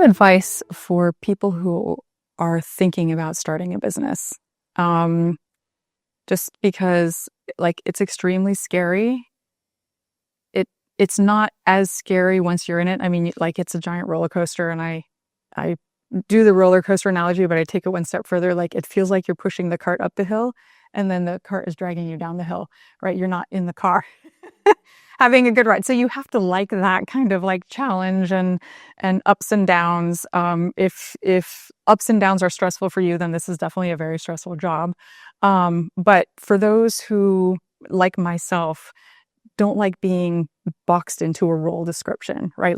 advice for people who are thinking about starting a business. Just because it's extremely scary. It's not as scary once you're in it. I mean, it's a giant roller coaster, and I do the roller coaster analogy, but I take it one step further. It feels like you're pushing the cart up the hill, and then the cart is dragging you down the hill, right? You're not in the car having a good ride. So you have to like that kind of challenge and ups and downs. If ups and downs are stressful for you, then this is definitely a very stressful job. But for those who, like myself, don't like being boxed into a role description, right?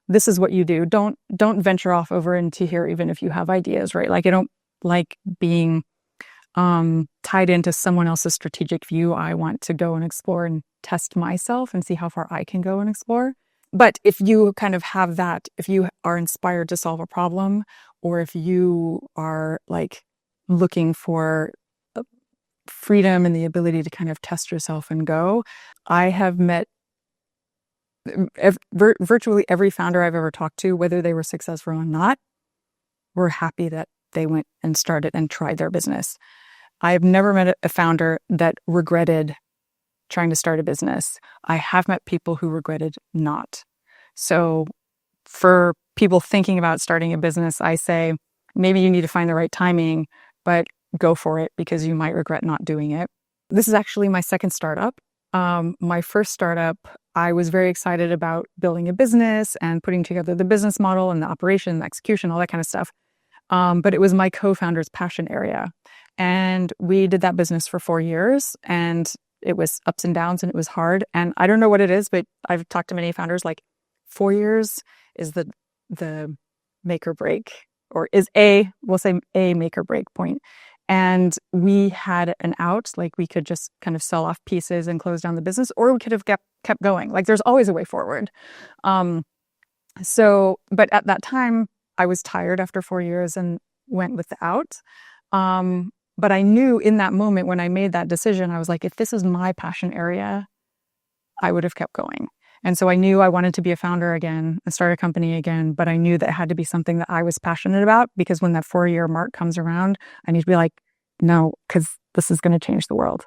This is what you do. Don't venture off over into here, even if you have ideas, right? I don't like being tied into someone else's strategic view. I want to go and explore and test myself and see how far I can go and explore. But if you kind of have that, if you are inspired to solve a problem, or if you are looking for freedom and the ability to kind of test yourself and go, I have met virtually every founder I've ever talked to, whether they were successful or not, were happy that they went and started and tried their business. I've never met a founder that regretted trying to start a business. I have met people who regretted not. So for people thinking about starting a business, I say maybe you need to find the right timing, but go for it, because you might regret not doing it. This is actually my second startup. My first startup, I was very excited about building a business and putting together the business model and the operation, the execution, all that kind of stuff. But it was my co-founder's passion area. And we did that business for 4 years, and it was ups and downs, and it was hard. And I don't know what it is, but I've talked to many founders, 4 years is the make or break, or we'll say a make or break point. And we had an out, we could just kind of sell off pieces and close down the business, or we could have kept going. There's always a way forward. But at that time, I was tired after 4 years and went with the out. But I knew in that moment when I made that decision, I was like, if this is my passion area, I would have kept going. And so I knew I wanted to be a founder again and start a company again, but I knew that it had to be something that I was passionate about, because when that 4-year mark comes around, I need to be no, because this is going to change the world.